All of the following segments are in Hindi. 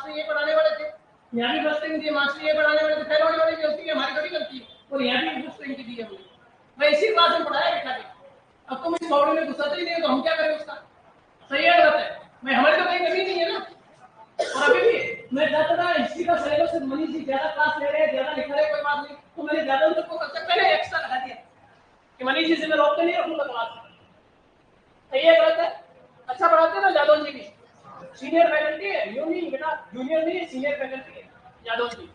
मास्टर ये पढ़ाने वाले थे, यहाँ भी फर्स्ट स्ट्रिंग थी, मास्टर ये पढ़ाने वाले थे, पहले वाली गलती है हमारी, थोड़ी गलती है, और यहाँ भी फर्स्ट स्ट्रिंग की दी हमने, मैं इसी क्लास में पढ़ाया बिठा के। अब तुम इस बावड़ी में घुसाते ही नहीं तो हम क्या करें उसका? सही है गलत है? मैं हमारी तो कोई कमी नहीं है ना। और अभी भी मैं चाहता था हिस्ट्री का सिलेबस मनीष जी ज्यादा क्लास ले रहे हैं, ज्यादा लिखा रहे, कोई बात नहीं, तो मैंने ज्यादा उनको पहले एक्स्ट्रा लगा दिया कि मनीष जी से मैं रोक के नहीं रखूंगा क्लास। सही है गलत है? अच्छा पढ़ाते हैं ना यादव जी भी, सीनियर फैकल्टी है, यूं नहीं बेटा, जूनियर नहीं, सीनियर फैकल्टी है यादव जी।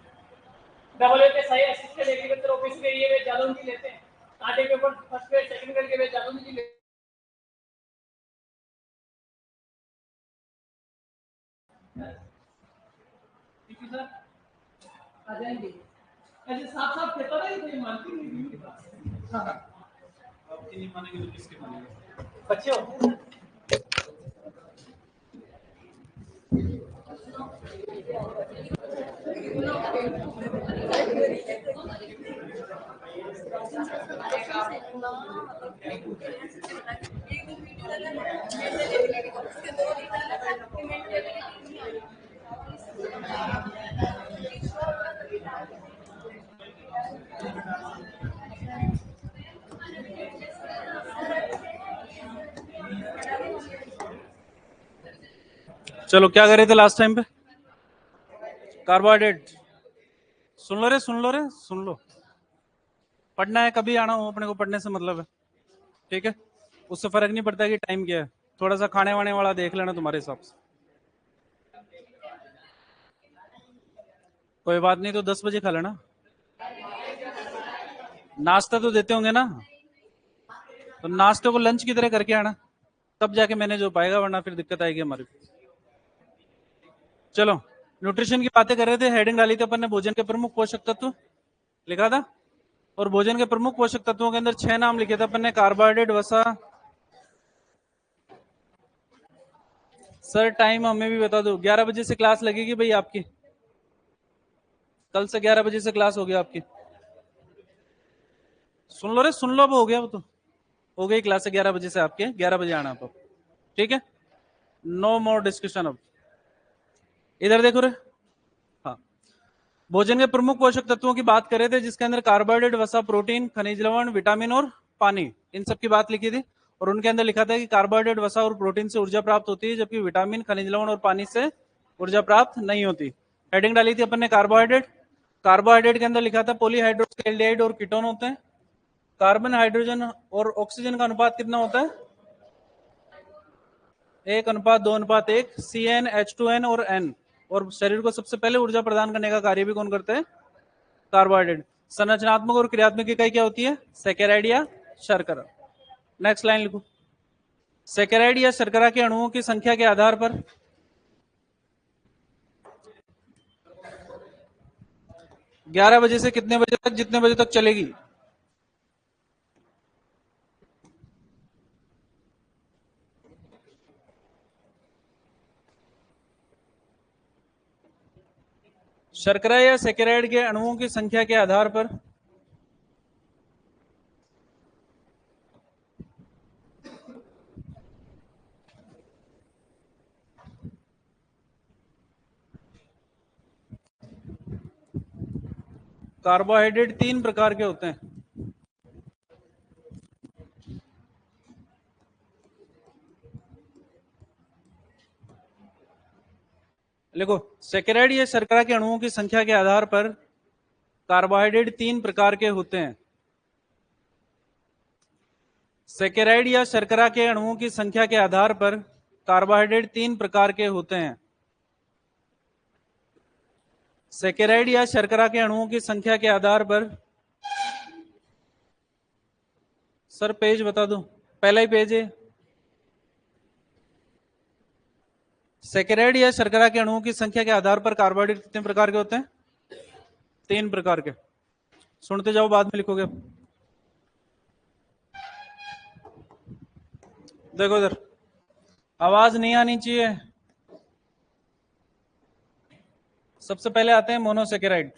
डबल ए के सही असिस्टेंट एग्रीकल्चर ऑफिस के ये यादव जी लेते हैं, कांटे के ऊपर फर्स्ट ग्रेड सेकंड ग्रेड के यादव जी लेते हैं। ठीक है सर, आ जाएंगे। ऐसे साफ साफ कहता ना, कोई मानती नहीं की बात। हाँ, आपकी नहीं मानेंगे तो किसके मानेंगे? बच्चे होते हैं। चलो क्या कर रहे थे लास्ट टाइम पे? कार्बोहाइड्रेट। सुन लो रे, सुन लो रे, सुन लो। पढ़ना है, कभी आना हो, अपने को पढ़ने से मतलब है, ठीक है? उससे फर्क नहीं पड़ता कि टाइम क्या है। थोड़ा सा खाने वाने वाला देख लेना तुम्हारे हिसाब से, कोई बात नहीं, तो 10 बजे खा लेना। नाश्ता तो देते होंगे ना, तो नाश्ते को लंच की तरह करके आना, तब जाके मैनेज हो पाएगा, वरना फिर दिक्कत आएगी हमारी। चलो न्यूट्रिशन की बातें कर रहे थे, हेडिंग डाली थी अपन ने, भोजन के प्रमुख पोषक तत्व लिखा था, और भोजन के प्रमुख पोषक तत्वों के अंदर 6 नाम लिखे थे अपन ने। कार्बोहाइड्रेट, वसा। सर टाइम हमें भी बता दो। 11 बजे से क्लास लगेगी भाई आपकी, कल से 11 बजे से क्लास होगी आपकी। सुन लो रे, सुन लो, अब हो गया, वो तो हो गई क्लास 11 बजे से आपके, 11 बजे आना आप, ठीक है? No more discussion. अब इधर देखो रे। हाँ, भोजन के प्रमुख पोषक तत्वों की बात कर रहे थे, जिसके अंदर कार्बोहाइड्रेट, वसा, प्रोटीन, खनिज लवण, विटामिन और पानी, इन सब की बात लिखी थी। और उनके अंदर लिखा था कि कार्बोहाइड्रेट, वसा और प्रोटीन से ऊर्जा प्राप्त होती है, जबकि विटामिन, खनिज लवण और पानी से ऊर्जा प्राप्त नहीं होती। हेडिंग डाली थी अपन ने कार्बोहाइड्रेट। कार्बोहाइड्रेट के अंदर लिखा था पॉलीहाइड्रोक्सी एल्डिहाइड और कीटोन होते हैं। कार्बन, हाइड्रोजन और ऑक्सीजन का अनुपात कितना होता है? 1:2:1। CnH2n और N। और शरीर को सबसे पहले ऊर्जा प्रदान करने का कार्य भी कौन करते हैं? कार्बोहाइड्रेट। संरचनात्मक और क्रियात्मक इकाई क्या होती है? सैकेराइड या शर्करा। नेक्स्ट लाइन लिखो। सैकेराइड या शर्करा के अणुओं की संख्या के आधार पर 11 बजे से कितने बजे तक, जितने बजे तक चलेगी? शर्करा या सैकेराइड के अणुओं की संख्या के आधार पर कार्बोहाइड्रेट 3 प्रकार के होते हैं। देखो, सैकेराइड या शर्करा के अणुओं की संख्या के आधार पर कार्बोहाइड्रेट 3 प्रकार के होते हैं। सैकेराइड या शर्करा के अणुओं की संख्या के आधार पर कार्बोहाइड्रेट 3 प्रकार के होते हैं। सैकेराइड या शर्करा के अणुओं की संख्या के आधार पर, सर पेज बता दो, पहला ही पेज है। सैकेराइड या शर्करा के अणुओं की संख्या के आधार पर कार्बोहाइड्रेट कितने प्रकार के होते हैं? 3 प्रकार के। सुनते जाओ, बाद में लिखोगे। देखो इधर, आवाज नहीं आनी चाहिए। सबसे पहले आते हैं मोनोसैकेराइड।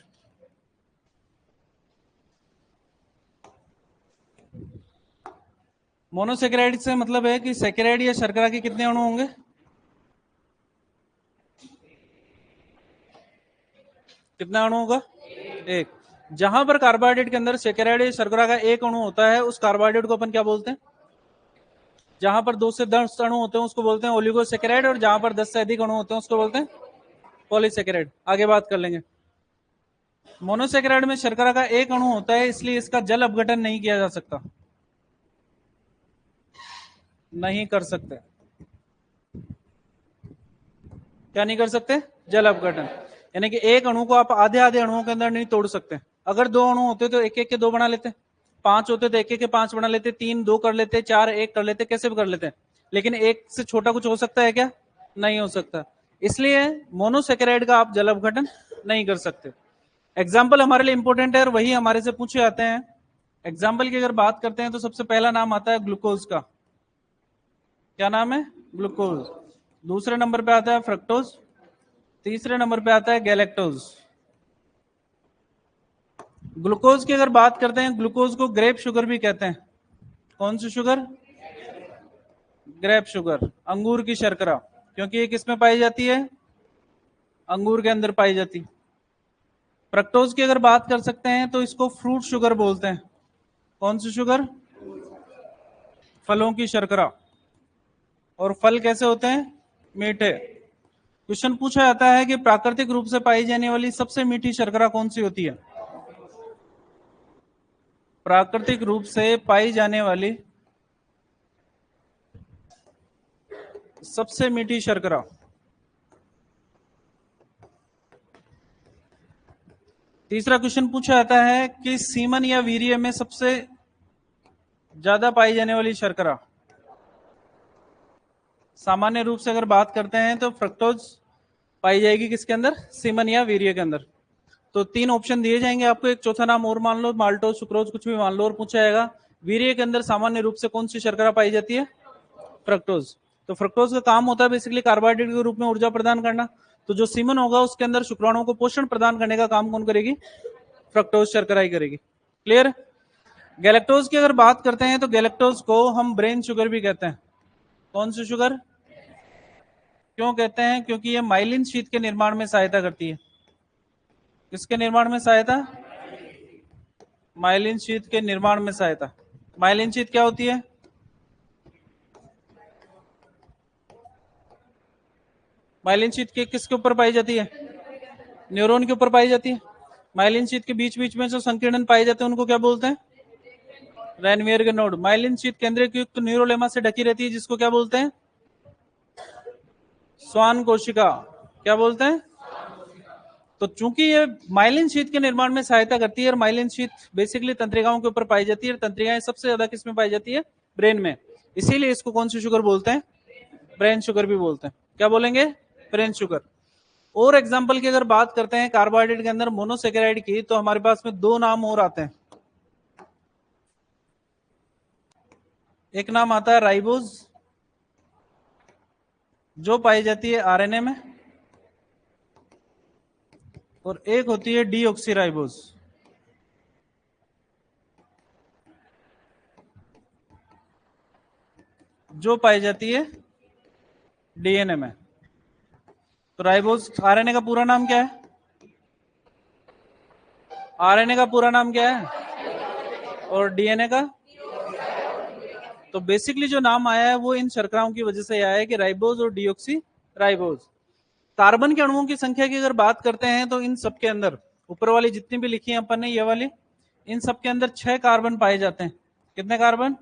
मोनोसैकेराइड से मतलब है कि सैकेराइड या शर्करा के कितने अणु होंगे? कितना अणु होगा? एक। जहां पर कार्बोहाइड्रेट के अंदर सैकेराइड या शर्करा का एक अणु होता है उस कार्बोहाइड्रेट को अपन क्या बोलते हैं? जहां पर 2 से 10 अणु होते हैं उसको बोलते हैं ओलिगोसैकेराइड, और जहां पर 10 से अधिक अणु होते हैं उसको बोलते हैं पॉलीसैकेराइड। आगे बात कर लेंगे। मोनोसैकेराइड में शर्करा का एक अणु होता है, इसलिए इसका जल अपघटन नहीं किया जा सकता, नहीं कर सकते। क्या नहीं कर सकते? जल अपघटन। यानी कि एक अणु को आप आधे आधे अणुओं के अंदर नहीं तोड़ सकते। अगर 2 अणु होते तो एक एक के 2 बना लेते, 5 होते तो एक एक के 5 बना लेते, 3 2 कर लेते, 4 1 कर लेते, कैसे भी कर लेते। लेकिन एक से छोटा कुछ हो सकता है क्या? नहीं हो सकता। इसलिए मोनोसैकेराइड का आप जल अपघटन नहीं कर सकते। एग्जाम्पल हमारे लिए इंपॉर्टेंट है और वही हमारे से पूछे जाते हैं। एग्जाम्पल की अगर बात करते हैं तो सबसे पहला नाम आता है ग्लूकोज का। क्या नाम है? ग्लूकोज। दूसरे नंबर पे आता है फ्रक्टोज, तीसरे नंबर पे आता है गैलेक्टोज। ग्लूकोज की अगर बात करते हैं, ग्लूकोज को ग्रेप शुगर भी कहते हैं। कौन सी शुगर? ग्रेप शुगर, अंगूर की शर्करा, क्योंकि ये किस में पाई जाती है? अंगूर के अंदर पाई जाती। फ्रक्टोज की अगर बात कर सकते हैं तो इसको फ्रूट शुगर बोलते हैं। कौन सी शुगर? फलों की शर्करा। और फल कैसे होते हैं? मीठे। क्वेश्चन पूछा जाता है कि प्राकृतिक रूप से पाई जाने वाली सबसे मीठी शर्करा कौन सी होती है? प्राकृतिक रूप से पाई जाने वाली सबसे मीठी शर्करा। तीसरा क्वेश्चन पूछा जाता है कि सीमन या वीर्य में सबसे ज्यादा पाई जाने वाली शर्करा। सामान्य रूप से अगर बात करते हैं तो फ्रक्टोज पाई जाएगी किसके अंदर? सीमन या वीर्य के अंदर। तो 3 ऑप्शन दिए जाएंगे आपको, एक चौथा नाम और मान लो, माल्टोज सुक्रोज कुछ भी मान लो, और पूछा जाएगा वीर्य के अंदर सामान्य रूप से कौन सी शर्करा पाई जाती है? फ्रक्टोज। तो फ्रक्टोज का काम होता है बेसिकली कार्बोहाइड्रेट के रूप में ऊर्जा प्रदान करना। तो जो सीमन होगा उसके अंदर शुक्राणुओं को पोषण प्रदान करने का काम कौन करेगी? फ्रक्टोज शर्करा ही करेगी। क्लियर? गैलेक्टोज की अगर बात करते हैं तो गैलेक्टोज को हम ब्रेन शुगर भी कहते हैं। कौन सी शुगर? क्यों कहते हैं? क्योंकि ये माइलिन शीत के निर्माण में सहायता करती है। किसके निर्माण में सहायता? माइलिन शीत के निर्माण में सहायता। माइलिन शीत क्या होती है? माइलिन शीत के किसके ऊपर पाई जाती है? न्यूरॉन के ऊपर पाई जाती है। माइलिन शीत के बीच बीच में जो संकीर्णन पाए जाते हैं उनको क्या बोलते हैं? रैनवियर के नोड। माइलिन शीत केंद्रीय युक्त न्यूरोलेमा से ढकी रहती है, जिसको क्या बोलते हैं? स्वान कोशिका। क्या बोलते हैं? तो चूंकि ये माइलिन शीत के निर्माण में सहायता करती है और माइलिन शीत बेसिकली तंत्रिकाओं के ऊपर पाई जाती है, और तंत्रिकाएं सबसे ज्यादा किस में पाई जाती है? ब्रेन में। इसीलिए इसको कौन सी शुगर बोलते हैं? ब्रेन शुगर भी बोलते हैं। क्या बोलेंगे? Brain sugar. और एग्जाम्पल की अगर बात करते हैं कार्बोहाइड्रेट के अंदर मोनोसैकेराइड की, तो हमारे पास में 2 नाम और आते हैं। एक नाम आता है राइबोज, जो पाई जाती है आरएनए में, और एक होती है डीऑक्सीराइबोज, जो पाई जाती है डीएनए में। तो राइबोज, आरएनए का पूरा नाम क्या है? आरएनए का पूरा नाम क्या है? और डीएनए का? तो बेसिकली जो नाम आया है वो इन शर्कराओं की वजह से आया है कि राइबोज और डीऑक्सी राइबोज। कार्बन के अणुओं की संख्या की अगर बात करते हैं तो इन सब के अंदर, ऊपर वाली जितनी भी लिखी है अपन ने ये वाली, इन सब के अंदर 6 कार्बन पाए जाते हैं। कितने कार्बन?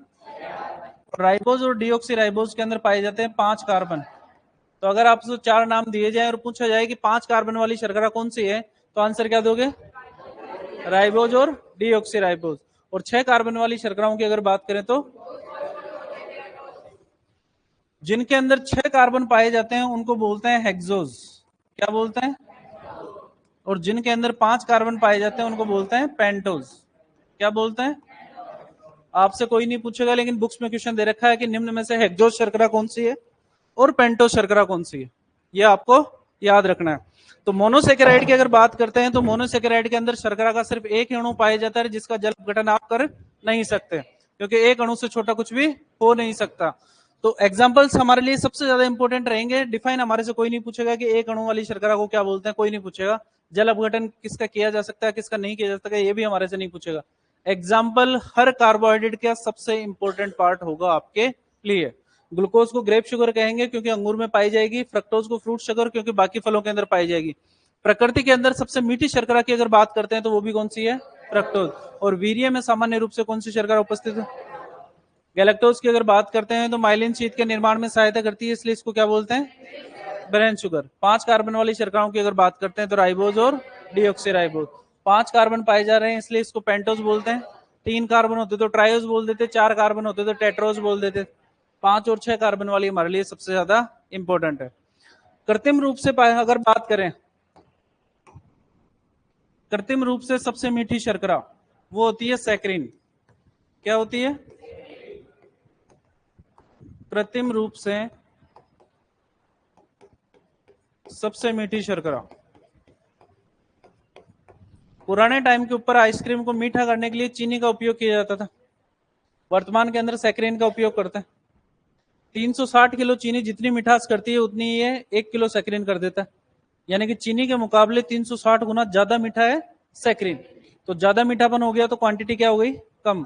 राइबोज और डीऑक्सी राइबोज के अंदर पाए जाते हैं 5 कार्बन। तो अगर आपसे 4 नाम दिए जाए और पूछा जाए कि 5 कार्बन वाली शर्करा कौन सी है, तो आंसर क्या दोगे? राइबोज और डीऑक्सी राइबोज। और 6 कार्बन वाली शर्कराओं की अगर बात करें तो जिनके अंदर 6 कार्बन पाए जाते हैं उनको बोलते हैं हेक्सोज। क्या बोलते हैं? और जिनके अंदर 5 कार्बन पाए जाते हैं उनको बोलते हैं पेंटोज। क्या बोलते हैं? आपसे कोई नहीं पूछेगा, लेकिन बुक्स में क्वेश्चन दे रखा है कि निम्न में से हेक्सोज शर्करा कौन सी है और पेंटोज शर्करा कौन सी है, ये आपको याद रखना है। तो मोनोसैकेराइड की अगर बात करते हैं तो मोनोसैकेराइड के अंदर शर्करा का सिर्फ एक अणु पाया जाता है, जिसका जल अपघटन आप कर नहीं सकते, क्योंकि एक अणु से छोटा कुछ भी हो नहीं सकता। तो एग्जांपल्स हमारे लिए सबसे ज्यादा इंपॉर्टेंट रहेंगे। डिफाइन हमारे से कोई नहीं पूछेगा कि एक अणु वाली शर्करा को क्या बोलते हैं, कोई नहीं पूछेगा। जल अपघटन किसका किया जा सकता है, किसका नहीं किया जा सकता, ये भी हमारे से नहीं पूछेगा। एग्जाम्पल, हर कार्बोहाइड्रेट का सबसे इंपॉर्टेंट पार्ट होगा आपके लिए। ग्लूकोज को ग्रेप शुगर कहेंगे क्योंकि अंगूर में पाई जाएगी, फ्रक्टोज को फ्रूट शुगर क्योंकि बाकी फलों के अंदर पाई जाएगी। प्रकृति के अंदर सबसे मीठी शर्करा की अगर बात करते हैं तो वो भी कौन सी है, फ्रक्टोज। और वीर्य में सामान्य रूप से कौन सी शर्करा उपस्थित है, गैलेक्टोज की अगर बात करते हैं तो माइलिन शीत के निर्माण में सहायता करती है, इसलिए इसको क्या बोलते हैं, ब्रेन शुगर। 5 कार्बन वाली शर्कराओं की अगर बात करते हैं तो राइबोज और डीऑक्सीराइबोज। 5 कार्बन पाए जा रहे हैं इसलिए इसको पेंटोज बोलते हैं। 3 कार्बन होते तो ट्रायोज बोल देते, 4 कार्बन होते तो टेट्रोज बोल देते। 5 और 6 कार्बन वाली हमारे लिए सबसे ज्यादा इंपॉर्टेंट है। कृत्रिम रूप से अगर बात करें, कृत्रिम रूप से सबसे मीठी शर्करा वो होती है सैकरीन। क्या होती है, कृत्रिम रूप से सबसे मीठी शर्करा। पुराने टाइम के ऊपर आइसक्रीम को मीठा करने के लिए चीनी का उपयोग किया जाता था, वर्तमान के अंदर सैकरीन का उपयोग करते हैं। 360 किलो चीनी जितनी मिठास करती है उतनी ये 1 किलो सैकरीन कर देता है, यानी कि चीनी के मुकाबले 360 गुना ज्यादा मीठा है सैकरीन। तो ज्यादा मीठापन हो गया तो क्वांटिटी क्या हो गई, कम।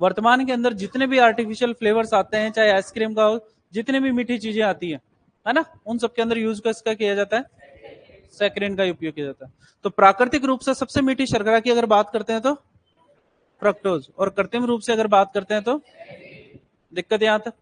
वर्तमान के अंदर जितने भी आर्टिफिशियल फ्लेवर्स आते हैं, चाहे आइसक्रीम का हो, जितने भी मीठी चीजें आती है ना, उन सबके अंदर यूज किसका किया जाता है, सैकरीन का उपयोग किया जाता है। तो प्राकृतिक रूप से सबसे मीठी शर्करा की अगर बात करते हैं तो फ्रक्टोज, और कृत्रिम रूप से अगर बात करते हैं तो दिक्कत यहां तक।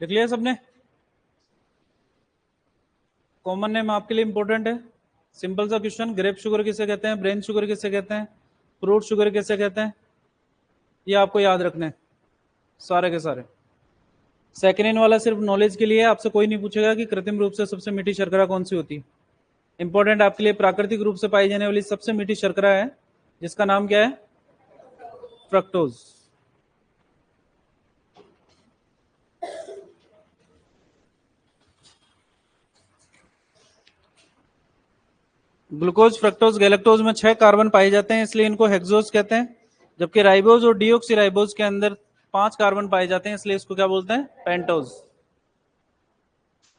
लिख लिया सबने? कॉमन नेम आपके लिए इंपॉर्टेंट है। सिंपल सा क्वेश्चन, ग्रेप शुगर किसे कहते हैं, ब्रेन शुगर किसे कहते हैं, फ्रूट शुगर किसे कहते हैं, ये आपको याद रखना है सारे के सारे। सेकेंड इन वाला सिर्फ नॉलेज के लिए, आपसे कोई नहीं पूछेगा कि कृत्रिम रूप से सबसे मीठी शर्करा कौन सी होती है। इंपॉर्टेंट आपके लिए प्राकृतिक रूप से पाई जाने वाली सबसे मीठी शर्करा है जिसका नाम क्या है, फ्रक्टोज। ग्लूकोज, फ्रक्टोज, गैलेक्टोज में 6 कार्बन पाए जाते हैं, इसलिए इनको हेक्सोज कहते हैं। जबकि राइबोज और डीऑक्सीराइबोज के अंदर 5 कार्बन पाए जाते हैं, इसलिए इसको क्या बोलते हैं, पेंटोज।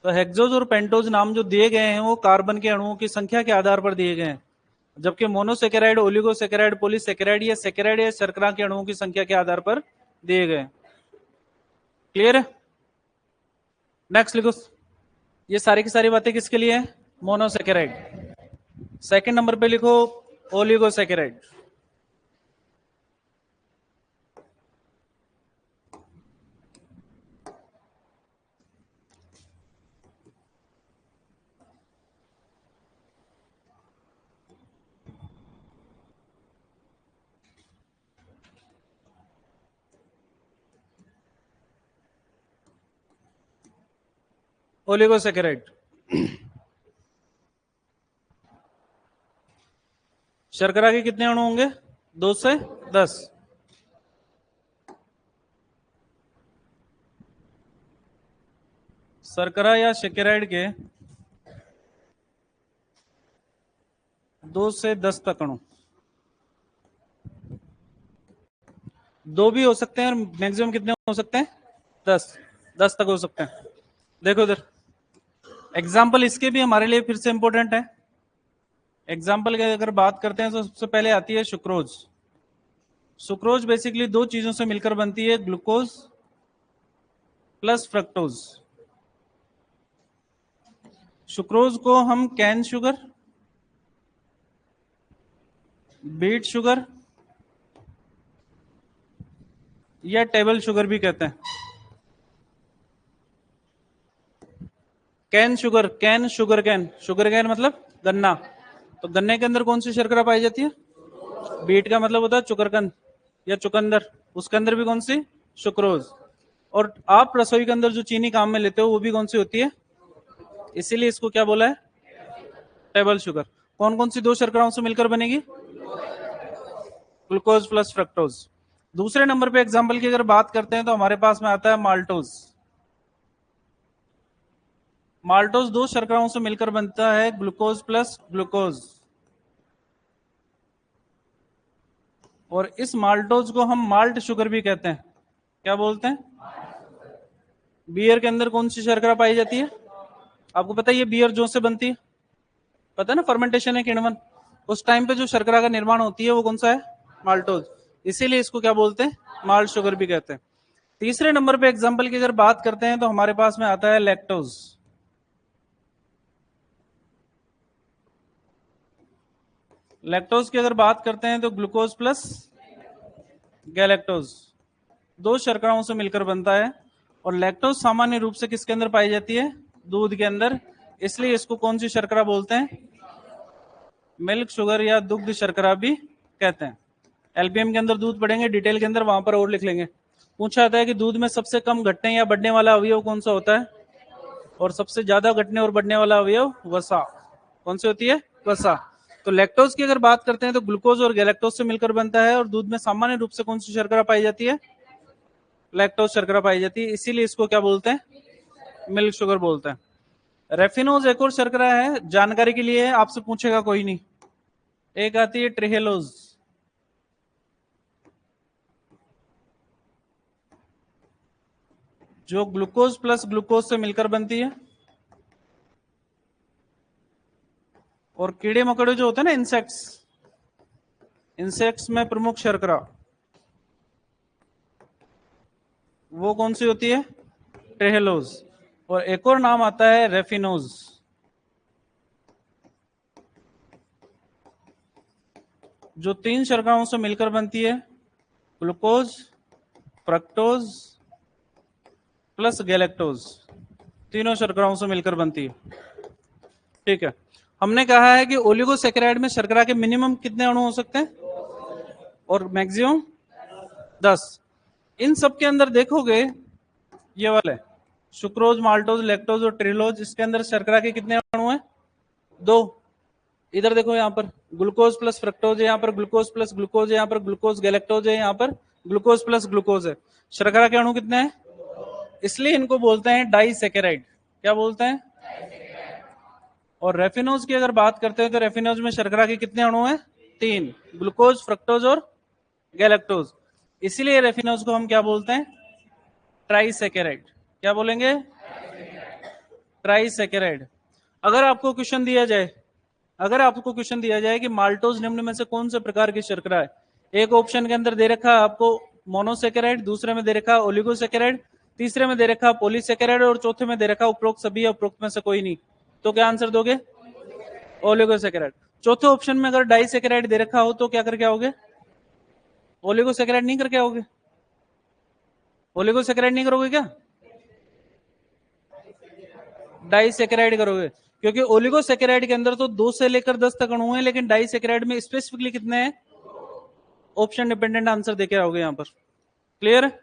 तो हेक्सोज और पेंटोज नाम जो दिए गए हैं वो कार्बन के अणुओं की संख्या के आधार पर दिए गए हैं, जबकि मोनोसेकेराइड, ओलिगोसेकेराइड, पॉलीसेकेराइड या सेकेराइड या शर्करा के अणुओं की संख्या के आधार पर दिए गए। क्लियर है? नेक्स्ट लिखो, ये सारी की सारी बातें किसके लिए है, मोनोसेकेराइड। सेकंड नंबर पे लिखो ओलिगोसेकेराइड। ओलिगोसेकेराइड शर्करा के कितने अणु होंगे, 2 से 10। शर्करा या सेकेराइड के 2 से 10 तक अणु, 2 भी हो सकते हैं और मैक्सिमम कितने हो सकते हैं, 10 तक हो सकते हैं। देखो इधर एग्जाम्पल इसके भी हमारे लिए फिर से इंपॉर्टेंट है। एग्जाम्पल की अगर बात करते हैं तो सबसे पहले आती है सुक्रोज। सुक्रोज बेसिकली 2 चीजों से मिलकर बनती है, ग्लूकोज प्लस फ्रक्टोज। सुक्रोज को हम कैन शुगर, बीट शुगर या टेबल शुगर भी कहते हैं। Cane sugar, cane sugar cane, sugar cane मतलब गन्ना। तो गन्ने के अंदर कौन सी शर्करा पाई जाती है, बीट का मतलब होता है चुकरकंद या चुकंदर, उसके अंदर भी कौन सी, सुक्रोज। और आप रसोई के अंदर जो चीनी काम में लेते हो वो भी कौन सी होती है, इसीलिए इसको क्या बोला है, टेबल शुगर। कौन कौन सी 2 शर्कराओं से मिलकर बनेगी, ग्लूकोज प्लस फ्रक्टोज। दूसरे नंबर पे एग्जांपल की अगर बात करते हैं तो हमारे पास में आता है माल्टोज। माल्टोज 2 शर्कराओं से मिलकर बनता है, ग्लूकोज प्लस ग्लूकोज। और इस माल्टोज को हम माल्ट शुगर भी कहते हैं। क्या बोलते हैं, बियर के अंदर कौन सी शर्करा पाई जाती है, आपको पता है ये बियर जो से बनती है, पता है ना, फर्मेंटेशन है किण्वन, उस टाइम पे जो शर्करा का निर्माण होती है वो कौन सा है, माल्टोज। इसीलिए इसको क्या बोलते हैं, माल्ट शुगर भी कहते हैं। तीसरे नंबर पे एग्जांपल की अगर बात करते हैं तो हमारे पास में आता है लैक्टोज। लैक्टोज की अगर बात करते हैं तो ग्लूकोज प्लस गैलेक्टोज, 2 शर्कराओं से मिलकर बनता है। और लैक्टोज सामान्य रूप से किसके अंदर पाई जाती है, दूध के अंदर, इसलिए इसको कौन सी शर्करा बोलते हैं, मिल्क शुगर या दुग्ध शर्करा भी कहते हैं। एलपीएम के अंदर दूध पढ़ेंगे डिटेल के अंदर, वहां पर और लिख लेंगे। पूछा जाता है कि दूध में सबसे कम घटने या बढ़ने वाला अवयव कौन सा होता है, और सबसे ज्यादा घटने और बढ़ने वाला अवयव वसा, कौन सी होती है, वसा। तो लैक्टोज की अगर बात करते हैं तो ग्लूकोज और गैलेक्टोज से मिलकर बनता है, और दूध में सामान्य रूप से कौन सी शर्करा पाई जाती है, लैक्टोज शर्करा पाई जाती है, इसीलिए इसको क्या बोलते हैं, मिल्क शुगर बोलते हैं। रेफिनोज एक और शर्करा है, जानकारी के लिए आपसे पूछेगा कोई नहीं। एक आती है ट्रिहेलोज, जो ग्लूकोज प्लस ग्लूकोज से मिलकर बनती है। और कीड़े मकोड़े जो होते हैं ना, इंसेक्ट्स, इंसेक्ट्स में प्रमुख शर्करा वो कौन सी होती है, ट्रेहेलोज। और एक और नाम आता है रेफिनोज, जो 3 शर्कराओं से मिलकर बनती है, ग्लूकोज, फ्रक्टोज प्लस गैलेक्टोज, तीनों शर्कराओं से मिलकर बनती है। ठीक है, हमने कहा है कि ओलिगोसैकेराइड में शर्करा के मिनिमम कितने अणु हो सकते हैं और मैक्सिमम 10। इन सब के अंदर देखोगे ये वाले सुक्रोज, माल्टोज, लैक्टोज और ट्रिलोज, इसके अंदर शर्करा के कितने अणु हैं? 2। इधर देखो, यहाँ पर ग्लूकोज प्लस फ्रक्टोज है, यहाँ पर ग्लूकोज प्लस ग्लूकोज है, यहाँ पर ग्लूकोज गैलेक्टोज है, यहाँ पर ग्लूकोज प्लस ग्लूकोज है। शर्करा के अणु कितने हैं? इसलिए इनको बोलते हैं डाइसैकेराइड। क्या बोलते हैं? और रेफिनोज की अगर बात करते हैं तो रेफिनोज में शर्करा के कितने अणु हैं? 3, ग्लूकोज, फ्रक्टोज और गैलेक्टोज। इसीलिए रेफिनोज को हम क्या बोलते हैं? ट्राइसैकेराइड। क्या बोलेंगे? ट्राइसैकेराइड। अगर आपको क्वेश्चन दिया जाए, अगर आपको क्वेश्चन दिया जाए कि माल्टोज निम्न में से कौन से प्रकार की शर्करा है, एक ऑप्शन के अंदर दे रखा है आपको मोनोसैकेराइड, दूसरे में दे रखा है ओलिगोसैकेराइड, तीसरे में दे रखा है पॉलीसैकेराइड और चौथे में दे रखा है उपरोक्त सभी या उपरोक्त में से कोई नहीं, तो क्या आंसर दोगे? ओलिगोसैकेराइड। चौथे ऑप्शन में अगर डाइसैकेराइड दे रखा हो तो क्या करके आओगे? ओलिगोसैकेराइड नहीं करके आओगे? ओलिगोसैकेराइड नहीं करोगे क्या? डाइसैकेराइड करोगे, क्योंकि ओलिगोसैकेराइड के अंदर तो 2 से लेकर 10 तक अणु हैं, लेकिन डाइसैकेराइड में स्पेसिफिकली कितने हैं? ऑप्शन डिपेंडेंट आंसर देके आओगे यहाँ पर। क्लियर है?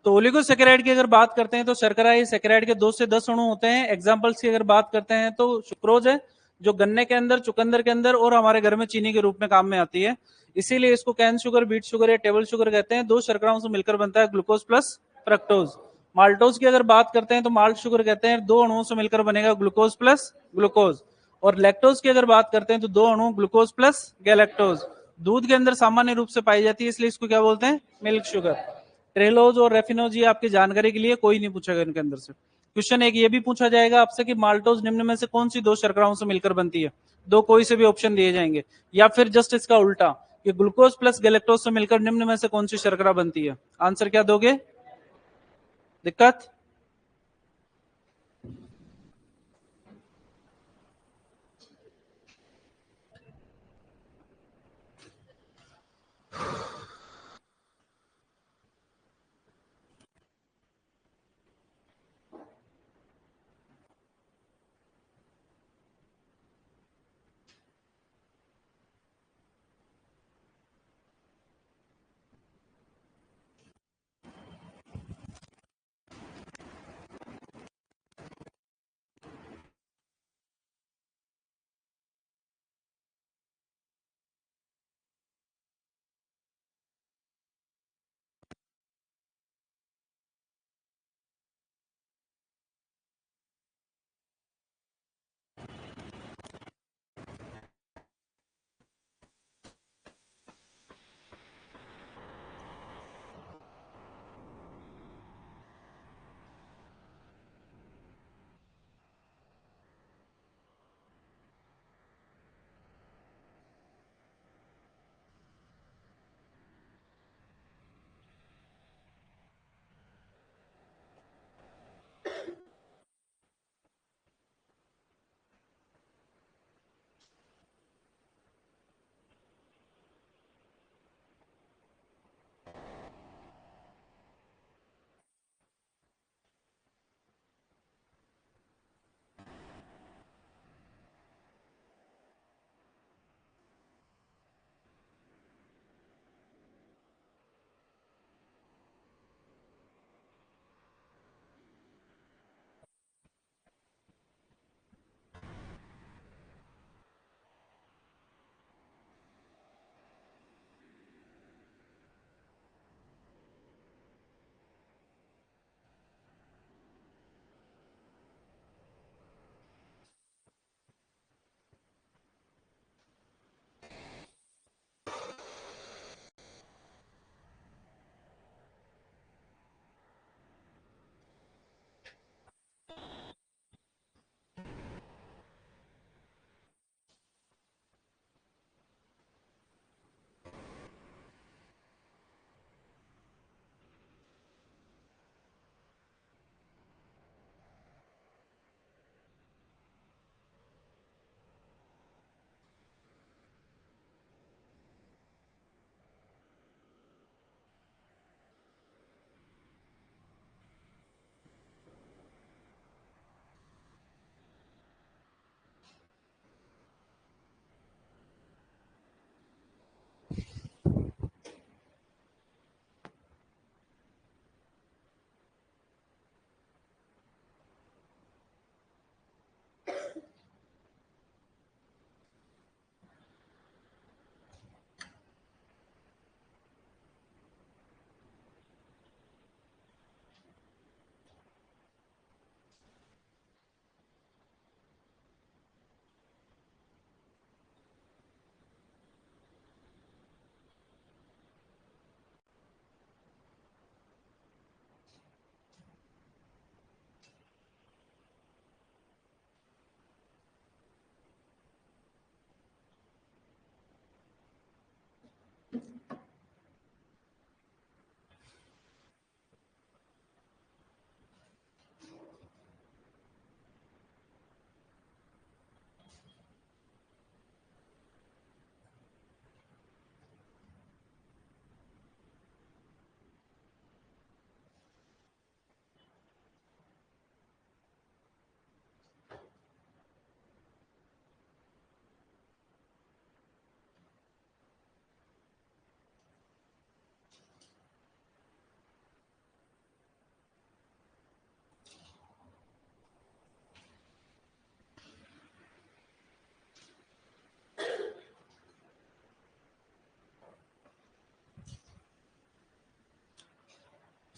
तो ओलिगोसैकेराइड की अगर बात करते हैं तो शर्करा सैकेराइड के 2 से 10 अणु होते हैं। एग्जांपल्स की अगर बात करते हैं तो सुक्रोज है, जो गन्ने के अंदर, चुकंदर के अंदर और हमारे घर में चीनी के रूप में काम में आती है, इसीलिए इसको कैन शुगर, बीट शुगर या टेबल शुगर कहते हैं। 2 शर्कराओं से मिलकर बनता है ग्लूकोज प्लस फ्रक्टोज। माल्टोज की अगर बात करते हैं तो माल्ट शुगर कहते हैं, 2 अणुओं से मिलकर बनेगा ग्लूकोज प्लस ग्लूकोज। और लैक्टोज की अगर बात करते हैं तो 2 अणु ग्लूकोज प्लस गैलेक्टोज। दूध के अंदर सामान्य रूप से पाई जाती है, इसलिए इसको क्या बोलते हैं? Milk sugar. ट्रेलोज और रेफिनोज ये आपकी जानकारी के लिए, कोई नहीं पूछेगा इनके अंदर से। क्वेश्चन एक ये भी पूछा जाएगा आपसे कि माल्टोज निम्न में से कौन सी 2 शर्कराओं से मिलकर बनती है? 2 कोई से भी ऑप्शन दिए जाएंगे, या फिर जस्ट इसका उल्टा कि ग्लूकोज प्लस गैलेक्टोज से मिलकर निम्न में से कौन सी शर्करा बनती है? आंसर क्या दोगे? दिक्कत?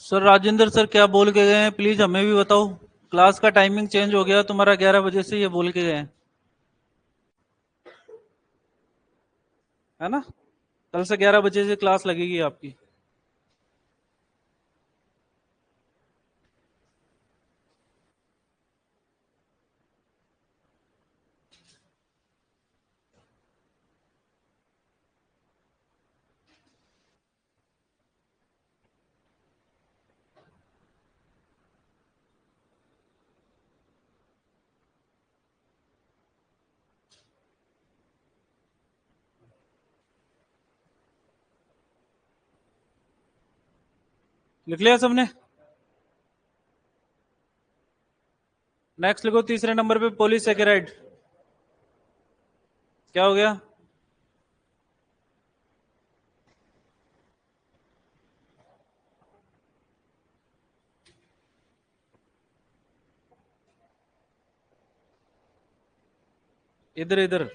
सर राजेंद्र सर क्या बोल के गए हैं, प्लीज हमें भी बताओ। क्लास का टाइमिंग चेंज हो गया तुम्हारा, 11 बजे से ये बोल के गए हैं, है ना? कल से 11 बजे से क्लास लगेगी आपकी। लिख लिया सबने? नेक्स्ट लिखो तीसरे नंबर पे पॉलीसेकेराइड। क्या हो गया? इधर इधर,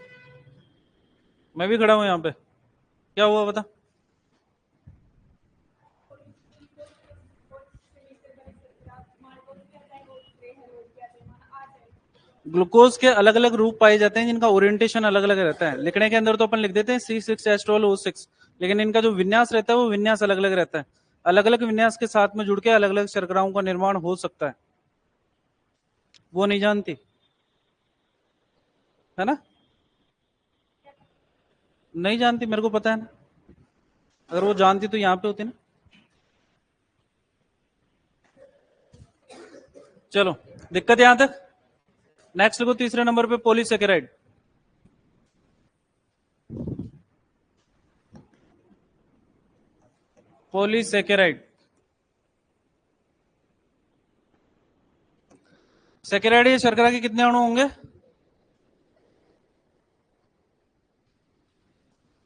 मैं भी खड़ा हूं यहाँ पे। क्या हुआ बता? ग्लूकोज के अलग अलग रूप पाए जाते हैं जिनका ओरिएंटेशन अलग अलग रहता है। लिखने के अंदर तो अपन लिख देते हैं C6H12O6, लेकिन इनका जो विन्यास रहता है वो विन्यास अलग अलग रहता है। अलग अलग विन्यास के साथ में जुड़ के अलग अलग शर्कराओं का निर्माण हो सकता है। वो नहीं जानती, है ना? नहीं जानती, मेरे को पता है ना। अगर वो जानती तो यहाँ पे होती ना। चलो, दिक्कत यहां तक। नेक्स्ट लिखो तीसरे नंबर पे पॉलीसेकेराइड। पॉलीसेकेराइड, सेकेराइड या शर्करा के कितने अणु होंगे?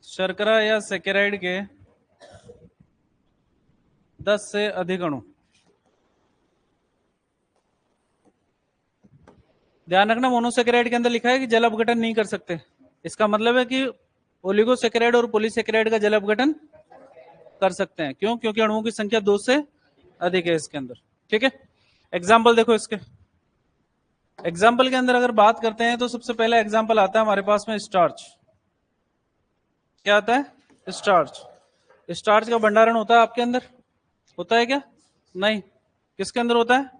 शर्करा या सेकेराइड के 10 से अधिक अणु। ध्यान रखना, मोनोसेकेराइड के अंदर लिखा है कि जल अपघटन नहीं कर सकते। इसका मतलब है कि ओलिगोसेकेराइड और पॉलीसेकेराइड का जल अपघटन कर सकते हैं। क्यों? क्योंकि अणुओं की संख्या 2 से अधिक है इसके अंदर। ठीक है, एग्जाम्पल देखो इसके। एग्जाम्पल के अंदर अगर बात करते हैं तो सबसे पहला एग्जाम्पल आता है हमारे पास में स्टार्च। क्या आता है? स्टार्च। स्टार्च का भंडारण होता है आपके अंदर? होता है क्या? नहीं। किसके अंदर होता है?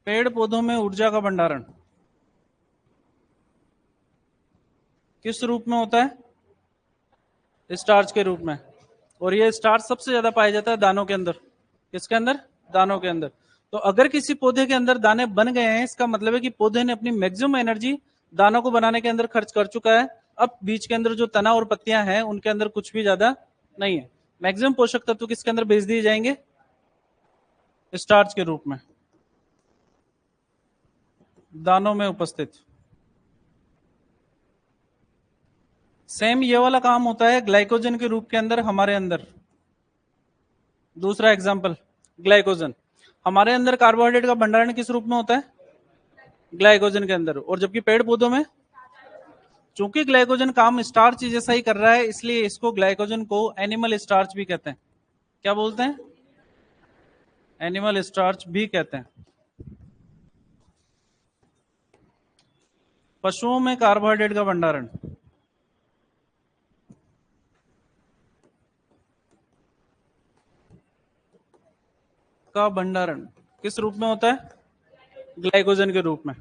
पेड़ पौधों में ऊर्जा का भंडारण किस रूप में होता है? स्टार्च के रूप में। और ये स्टार्च सबसे ज्यादा पाया जाता है दानों के अंदर। किसके अंदर? दानों के अंदर। तो अगर किसी पौधे के अंदर दाने बन गए हैं, इसका मतलब है कि पौधे ने अपनी मैक्सिमम एनर्जी दानों को बनाने के अंदर खर्च कर चुका है। अब बीच के अंदर जो तना और पत्तियां हैं उनके अंदर कुछ भी ज्यादा नहीं है। मैक्सिमम पोषक तत्व किसके अंदर भेज दिए जाएंगे? स्टार्च के रूप में, दानों में उपस्थित। सेम ये वाला काम होता है ग्लाइकोजन के रूप के अंदर हमारे अंदर। दूसरा एग्जांपल, ग्लाइकोजन। हमारे अंदर कार्बोहाइड्रेट का भंडारण किस रूप में होता है? ग्लाइकोजन के अंदर। और जबकि पेड़ पौधों में, चूंकि ग्लाइकोजन काम स्टार्च जैसा ही कर रहा है, इसलिए इसको ग्लाइकोजन को एनिमल स्टार्च भी कहते हैं। क्या बोलते हैं? एनिमल स्टार्च भी कहते हैं। पशुओं में कार्बोहाइड्रेट का भंडारण किस रूप में होता है? ग्लाइकोजन के रूप में।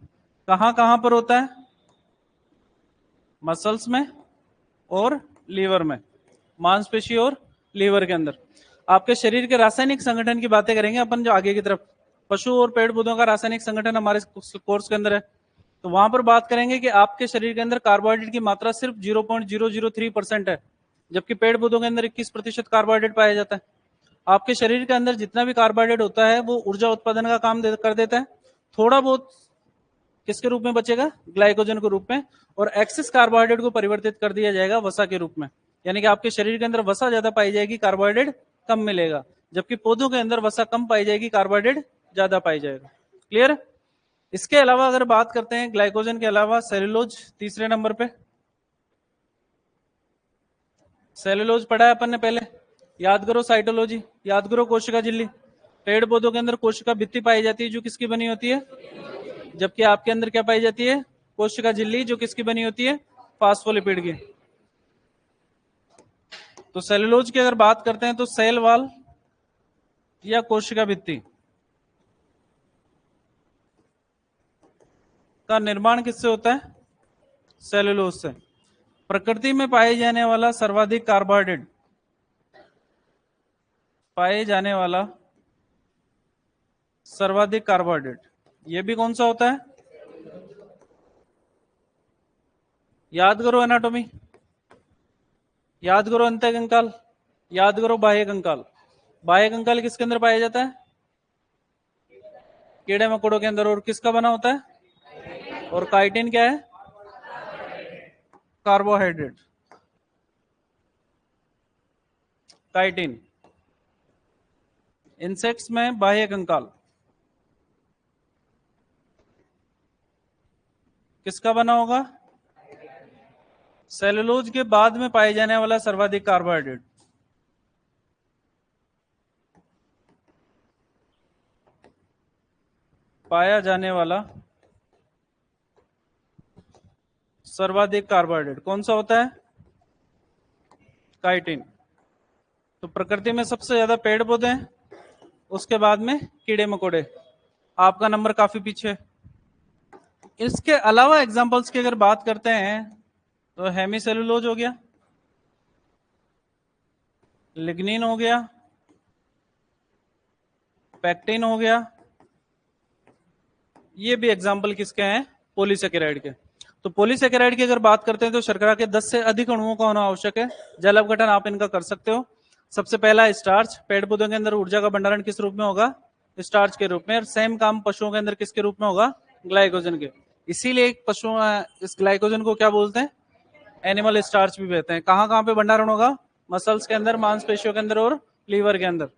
कहां कहां पर होता है? मसल्स में और लीवर में, मांसपेशी और लीवर के अंदर। आपके शरीर के रासायनिक संगठन की बातें करेंगे अपन जो आगे की तरफ। पशु और पेड़ पौधों का रासायनिक संगठन हमारे कोर्स के अंदर है, तो वहां पर बात करेंगे कि आपके शरीर के अंदर कार्बोहाइड्रेट की मात्रा सिर्फ 0.003% है, जबकि पेड़ पौधों के अंदर 21% कार्बोहाइड्रेट पाया जाता है। आपके शरीर के अंदर जितना भी कार्बोहाइड्रेट होता है वो ऊर्जा उत्पादन का काम कर देता है, थोड़ा बहुत किसके रूप में बचेगा, ग्लाइकोजन के रूप में, और एक्सेस कार्बोहाइड्रेट को परिवर्तित कर दिया जाएगा वसा के रूप में। यानी कि आपके शरीर के अंदर वसा ज्यादा पाई जाएगी, कार्बोहाइड्रेट कम मिलेगा, जबकि पौधों के अंदर वसा कम पाई जाएगी, कार्बोहाइड्रेट ज्यादा पाई जाएगा। क्लियर? इसके अलावा अगर बात करते हैं ग्लाइकोजन के अलावा सेलुलोज तीसरे नंबर पे। सेलुलोज पढ़ा है अपन ने पहले, याद करो। साइटोलॉजी याद करो, कोशिका झिल्ली। पेड़ पौधों के अंदर कोशिका भित्ति पाई जाती है जो किसकी बनी होती है, जबकि आपके अंदर क्या पाई जाती है, कोशिका झिल्ली, जो किसकी बनी होती है, फास्फोलिपिड की। तो सेलुलोज की अगर बात करते हैं तो सेल वॉल या कोशिका भित्ति का निर्माण किससे होता है, सेलुलोज से। प्रकृति में पाए जाने वाला सर्वाधिक कार्बोहाइड्रेट, पाए जाने वाला सर्वाधिक कार्बोहाइड्रेट, ये भी कौन सा होता है, याद करो एनाटॉमी, याद करो अंतः कंकाल, याद करो बाह्य कंकाल। बाह्य कंकाल किसके अंदर पाया जाता है, कीड़े मकोड़ों के अंदर, और किसका बना होता है, और काइटिन क्या है, कार्बोहाइड्रेट, काइटिन। इंसेक्ट्स में बाह्य कंकाल किसका बना होगा, सेलुलोज के बाद में पाए जाने वाला सर्वाधिक कार्बोहाइड्रेट, पाया जाने वाला सर्वाधिक कार्बोहाइड्रेट कौन सा होता है, काइटिन। तो प्रकृति में सबसे ज्यादा पेड़ पौधे हैं, उसके बाद में कीड़े मकोड़े। आपका नंबर काफी पीछे है। इसके अलावा एग्जांपल्स की अगर बात करते हैं तो हेमीसेलुलोज हो गया, लिग्निन हो गया, पैक्टिन हो गया, ये भी एग्जाम्पल किसके हैं, पॉलीसेकेराइड के। तो पॉलीसेकेराइड की अगर बात करते हैं तो शर्करा के 10 से अधिक अणुओं का होना आवश्यक है। जल अपघटन आप इनका कर सकते हो। सबसे पहला स्टार्च, पेड़ पौधों के अंदर ऊर्जा का भंडारण किस रूप में होगा, स्टार्च के रूप में। और सेम काम पशुओं के अंदर किसके रूप में होगा, ग्लाइकोजन के। इसीलिए पशु इस ग्लाइकोजन को क्या बोलते हैं, एनिमल स्टार्च भी कहते हैं। कहां कहां पे भंडारण होगा, मसल्स के अंदर, मांसपेशियों के अंदर और लीवर के अंदर।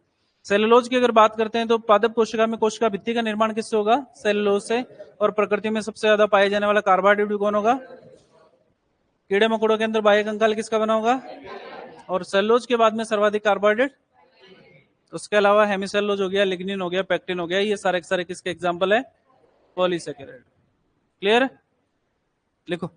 सेलुलोज की अगर बात करते हैं तो पादप कोशिका में कोशिका भित्ति का निर्माण किससे होगा, सेलुलोज से। और प्रकृति में सबसे ज्यादा पाए जाने वाला कार्बोहाइड्रेट भी कौन होगा, कीड़े मकोड़ों के अंदर बाह्य कंकाल किसका बना होगा, और सेलुलोज के बाद में सर्वाधिक कार्बोहाइड्रेट। उसके अलावा हेमिसेलुलोज हो गया, लिग्निन हो गया, पैक्टिन हो गया, ये सारे के सारे किसके एग्जाम्पल है, पॉलीसेकेराइड। क्लियर, लिखो।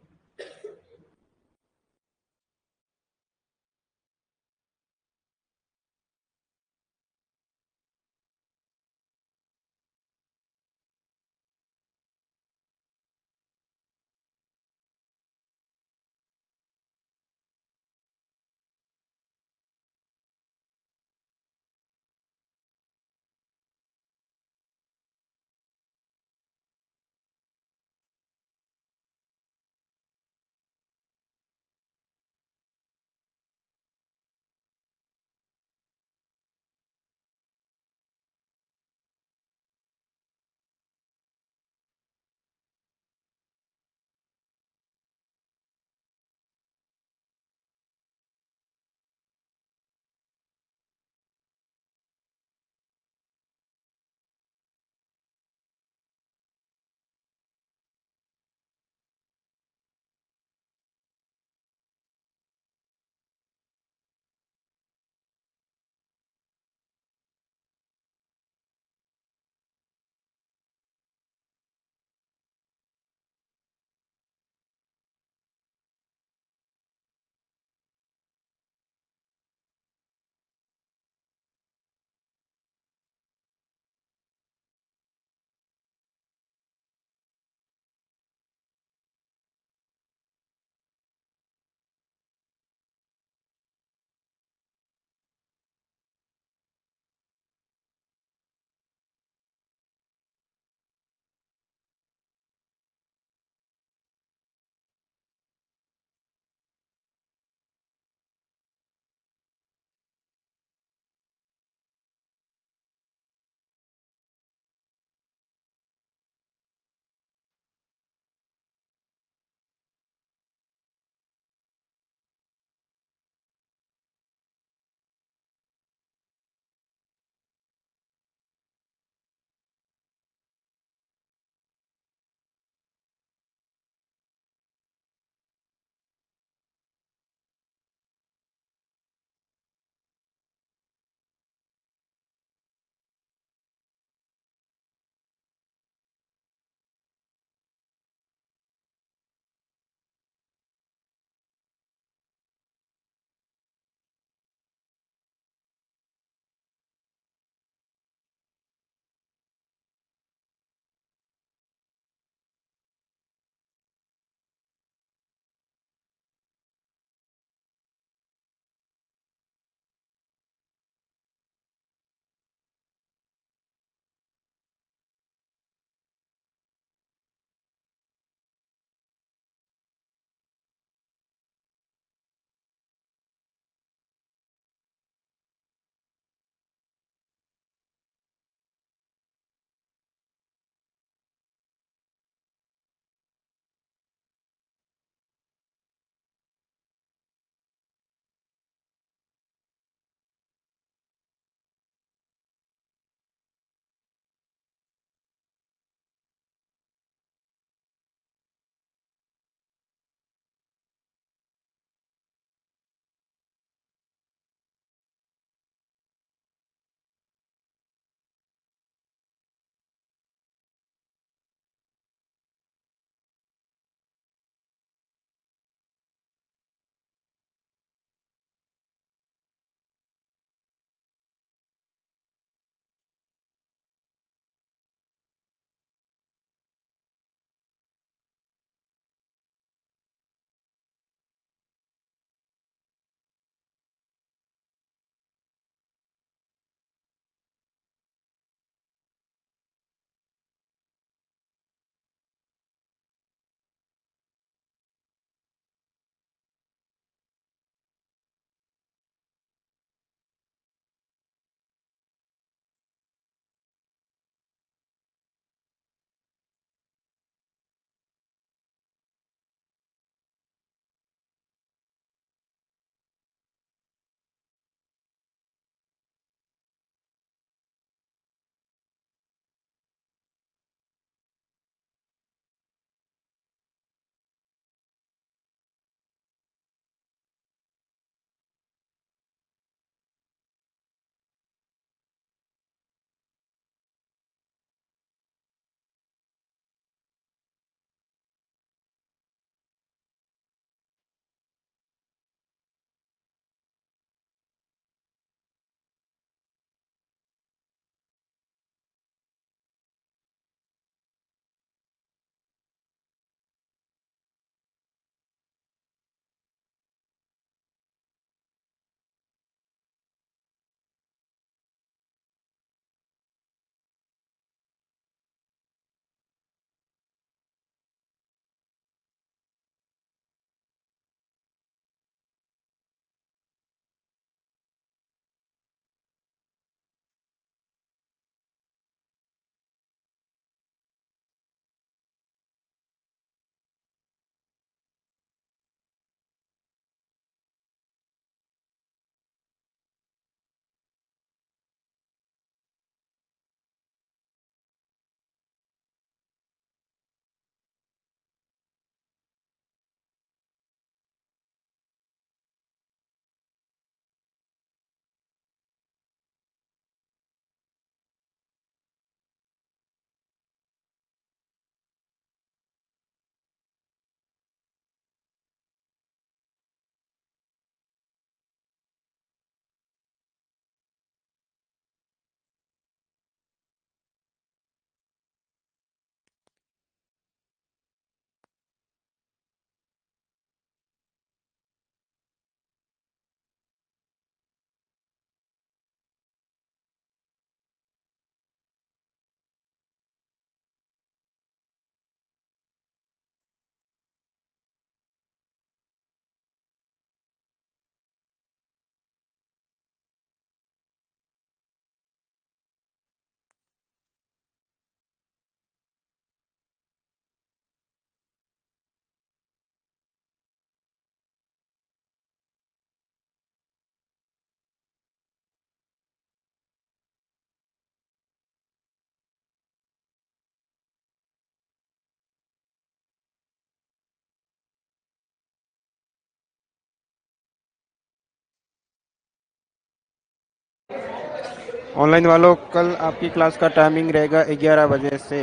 ऑनलाइन वालों, कल आपकी क्लास का टाइमिंग रहेगा 11 बजे से।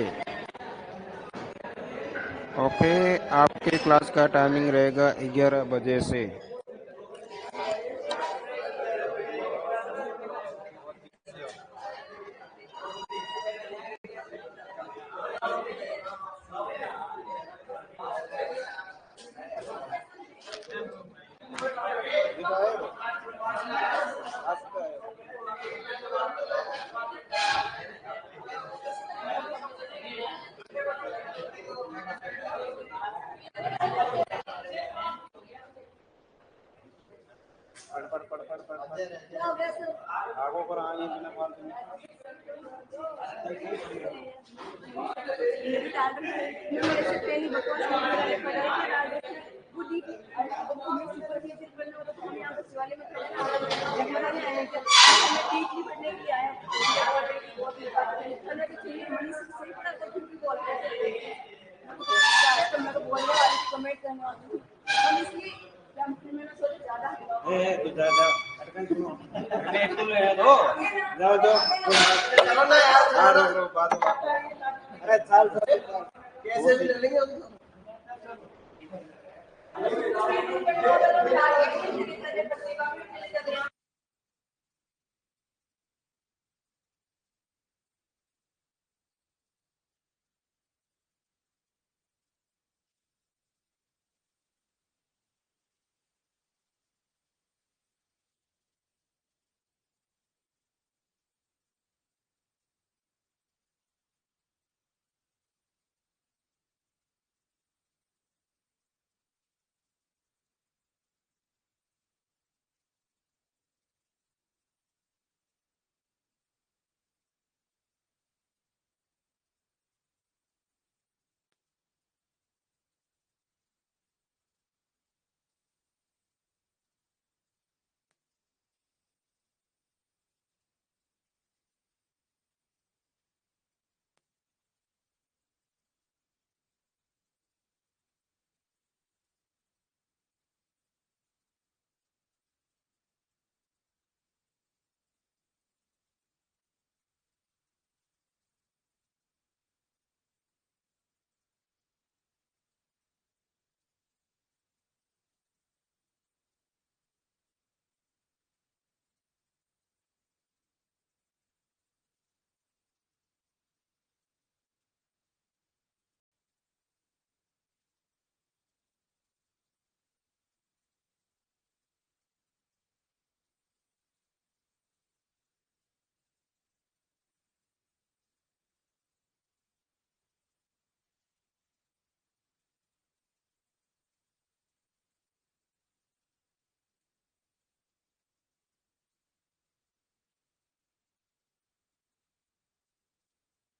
ओके, आपके क्लास का टाइमिंग रहेगा 11 बजे से। कैसे भी ले लेंगे